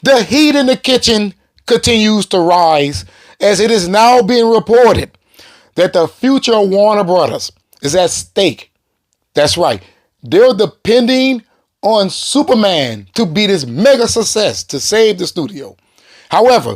The heat in the kitchen continues to rise as it is now being reported that the future of Warner Brothers is at stake. That's right. They're depending on Superman to be this mega success to save the studio. However,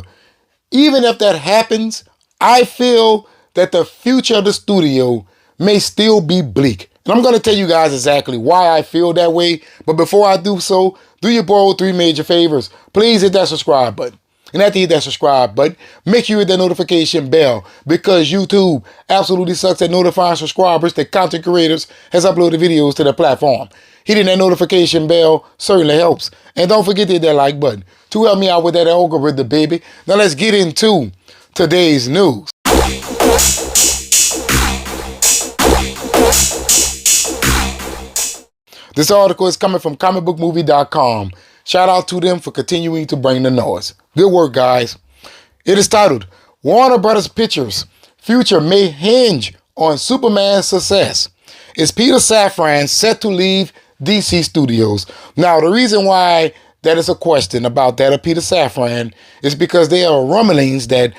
even if that happens, I feel that the future of the studio may still be bleak. And I'm going to tell you guys exactly why I feel that way. But before I do so, do your boy 3 major favors. Please hit that subscribe button. And after you hit that subscribe button, make sure you hit that notification bell because YouTube absolutely sucks at notifying subscribers that content creators has uploaded videos to the platform. Hitting that notification bell certainly helps. And don't forget to hit that like button to help me out with that algorithm, baby. Now let's get into today's news. This article is coming from comicbookmovie.com. Shout out to them for continuing to bring the noise. Good work, guys. It is titled, Warner Brothers Pictures Future May Hinge on Superman's Success. Is Peter Safran set to leave DC Studios? Now, the reason why that is a question about that of Peter Safran is because there are rumblings that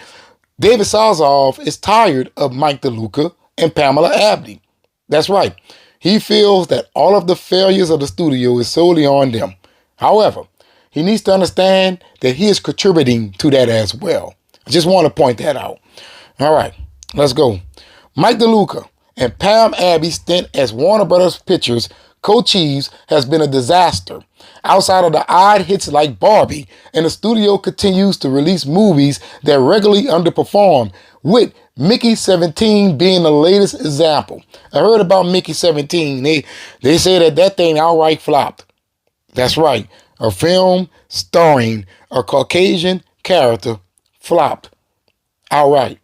David Zaslav is tired of Mike DeLuca and Pamela Abdy. That's right. He feels that all of the failures of the studio is solely on them. However, he needs to understand that he is contributing to that as well. I just want to point that out. All right, let's go. Mike DeLuca and Pam Abby's stint as Warner Brothers Pictures co-chiefs has been a disaster. Outside of the odd hits like Barbie, and the studio continues to release movies that regularly underperform, with Mickey 17 being the latest example. I heard about Mickey 17. They say that thing outright flopped. That's right. A film starring a Caucasian character flopped outright.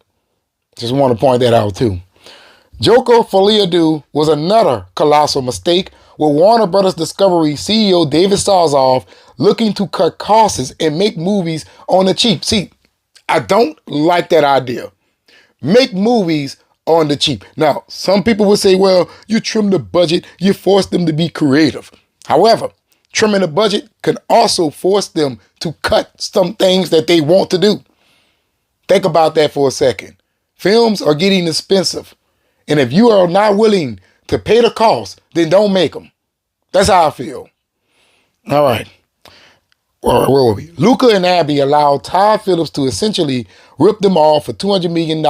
Just want to point that out too. Joker Folie Du was another colossal mistake, with Warner Brothers Discovery CEO David Zaslav looking to cut costs and make movies on the cheap. See, I don't like that idea. Make movies on the cheap. Now, some people would say, well, you trim the budget, you force them to be creative. However, trimming the budget can also force them to cut some things that they want to do. Think about that for a second. Films are getting expensive. And if you are not willing to pay the cost, then don't make them. That's how I feel. All right. Where were we? Luca and Abby allowed Todd Phillips to essentially rip them off for $200 million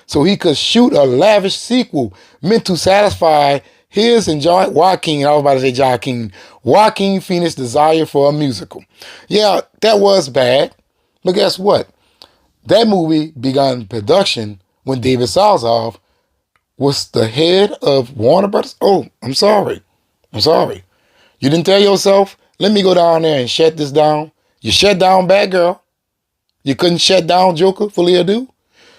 so he could shoot a lavish sequel meant to satisfy his and Joaquin Phoenix's desire for a musical. Yeah, that was bad. But guess what? That movie began production when David Zaslav was the head of Warner Brothers. Oh, I'm sorry. You didn't tell yourself, let me go down there and shut this down. You shut down Batgirl. You couldn't shut down Joker Folie Du?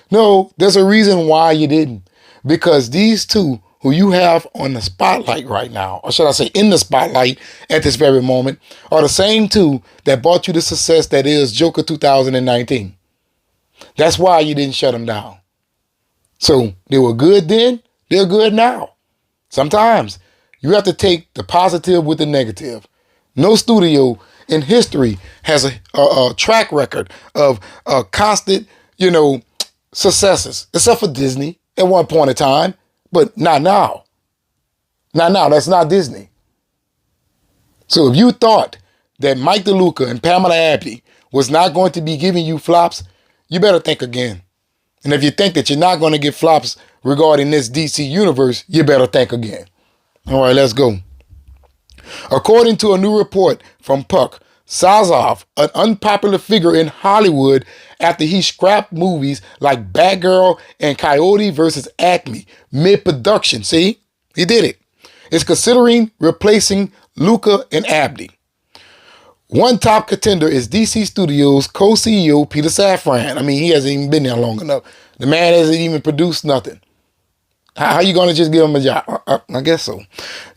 No, there's a reason why you didn't. Because these two who you have on the spotlight right now, or should I say in the spotlight at this very moment, are the same two that brought you the success that is Joker 2019. That's why you didn't shut them down. So they were good then, they're good now. Sometimes you have to take the positive with the negative. No studio in history has a track record of constant, successes, except for Disney at one point in time, but not now. Not now, that's not Disney. So if you thought that Mike DeLuca and Pamela Abdy was not going to be giving you flops, you better think again. And if you think that you're not going to get flops regarding this DC universe, you better think again. All right, let's go. According to a new report from Puck, Zaslav, an unpopular figure in Hollywood after he scrapped movies like Batgirl and Coyote vs. Acme mid-production, see? He did it. Is considering replacing Luca and Abdy. One top contender is DC Studios co-CEO Peter Safran. I mean, he hasn't even been there long enough. The man hasn't even produced nothing. How you going to just give him a job? I guess so.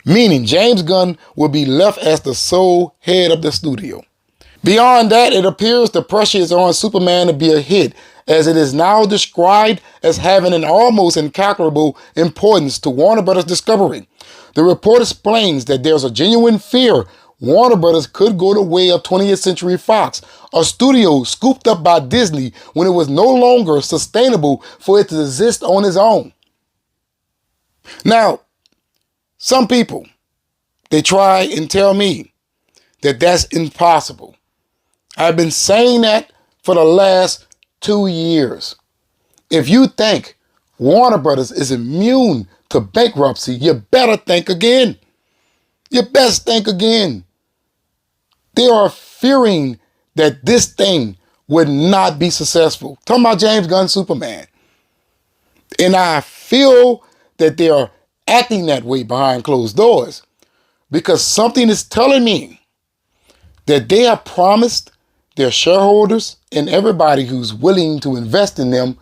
Meaning James Gunn will be left as the sole head of the studio. Beyond that, it appears the pressure is on Superman to be a hit, as it is now described as having an almost incalculable importance to Warner Brothers Discovery. The report explains that there's a genuine fear Warner Brothers could go the way of 20th Century Fox, a studio scooped up by Disney when it was no longer sustainable for it to exist on its own. Now, some people, they try and tell me that that's impossible. I've been saying that for the last 2 years. If you think Warner Brothers is immune to bankruptcy, you better think again. You best think again. They are fearing that this thing would not be successful. Talking about James Gunn Superman. And I feel that they are acting that way behind closed doors because something is telling me that they have promised their shareholders and everybody who's willing to invest in them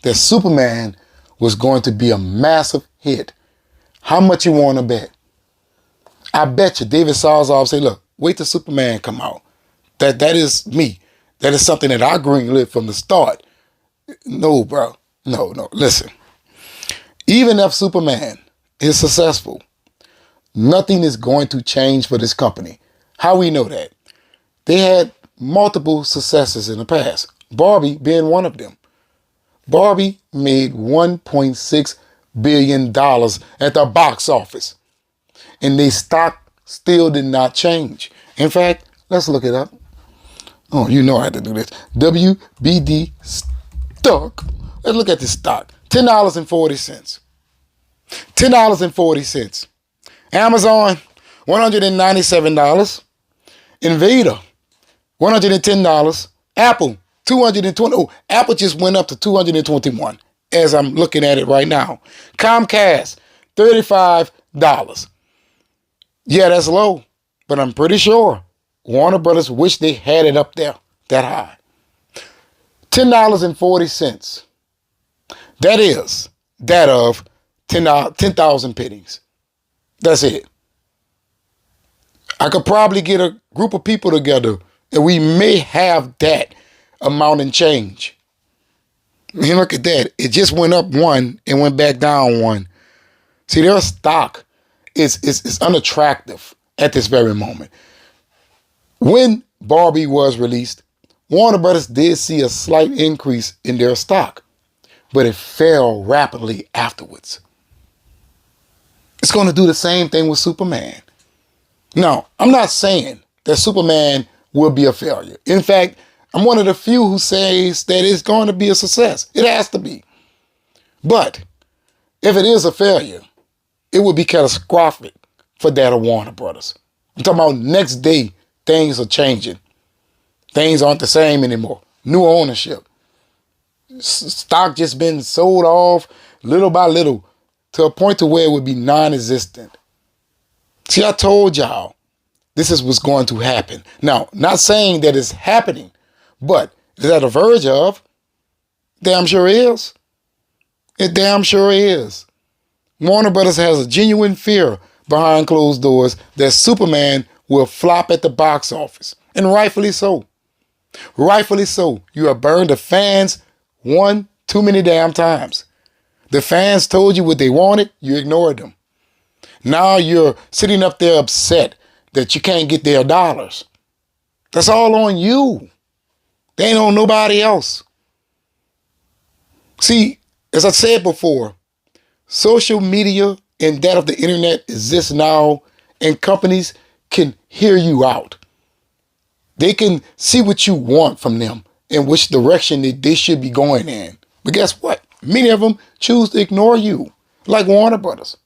that Superman was going to be a massive hit. How much you want to bet? I bet you David Salzar say, look, wait till Superman come out. That is me. That is something that I greenlit from the start. No, bro. No. Listen. Even if Superman is successful, nothing is going to change for this company. How we know that? They had multiple successes in the past. Barbie being one of them. Barbie made $1.6 billion at the box office. And their stock still did not change. In fact, let's look it up. Oh, you know I had to do this. WBD stock. Let's look at this stock. $10.40. $10.40. Amazon, $197. Invader, $110. Apple, $220. Oh, Apple just went up to $221 as I'm looking at it right now. Comcast, $35. Yeah, that's low, but I'm pretty sure Warner Brothers wish they had it up there that high. $10.40. That is that of 10,000 pennies. That's it. I could probably get a group of people together and we may have that amount in change. You look at that. It just went up one and went back down one. See, their stock is unattractive at this very moment. When Barbie was released, Warner Brothers did see a slight increase in their stock, but it fell rapidly afterwards. It's going to do the same thing with Superman. Now, I'm not saying that Superman will be a failure. In fact, I'm one of the few who says that it's going to be a success. It has to be. But if it is a failure, it would be catastrophic for that of Warner Brothers. I'm talking about next day, things are changing. Things aren't the same anymore. New ownership. Stock just been sold off little by little to a point to where it would be non-existent. See, I told y'all this is what's going to happen. Now, not saying that it's happening, but is that a verge of? Damn sure is. It damn sure is. Warner Brothers has a genuine fear behind closed doors that Superman will flop at the box office. And rightfully so. Rightfully so. You have burned the fans one too many damn times. The fans told you what they wanted, you ignored them. Now you're sitting up there upset that you can't get their dollars. That's all on you. They ain't on nobody else. See, as I said before, social media and that of the internet exists now, and companies can hear you out. They can see what you want from them and which direction they should be going in. But guess what? Many of them choose to ignore you, like Warner Brothers.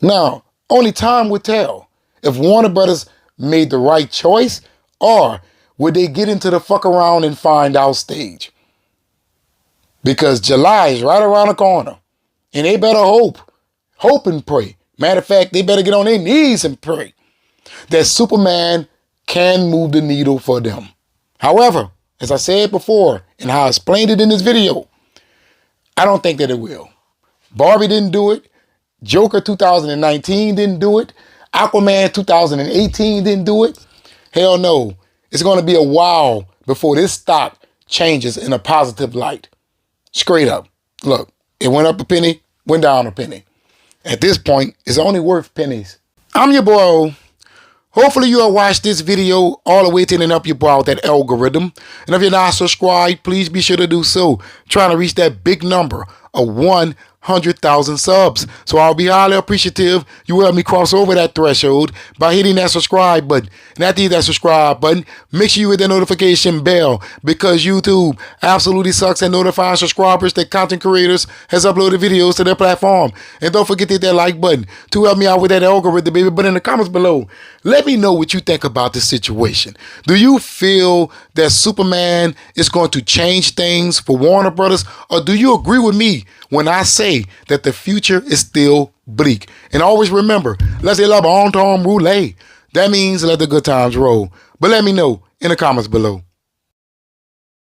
Now, only time will tell if Warner Brothers made the right choice or would they get into the fuck around and find out stage. Because July is right around the corner and they better hope and pray. Matter of fact, they better get on their knees and pray that Superman can move the needle for them. However, as I said before and how I explained it in this video, I don't think that it will. Barbie didn't do it. Joker 2019 didn't do it. Aquaman 2018 didn't do it. Hell no. It's going to be a while before this stock changes in a positive light. Straight up. Look, it went up a penny, went down a penny. At this point, it's only worth pennies. I'm your boy. Hopefully you have watched this video all the way to and help you out that algorithm. And if you're not subscribed, please be sure to do so. Trying to reach that big number of 100,000 subs. So I'll be highly appreciative you will help me cross over that threshold by hitting that subscribe button. And after you hit that subscribe button, make sure you hit the notification bell, because YouTube absolutely sucks at notifying subscribers that content creators has uploaded videos to their platform. And don't forget to hit that like button to help me out with that algorithm, baby. But in the comments below, let me know what you think about this situation. Do you feel that Superman is going to change things for Warner Brothers, or do you agree with me when I say that the future is still bleak? And always remember, let's say love on Tom Roulette. That means let the good times roll. But let me know in the comments below.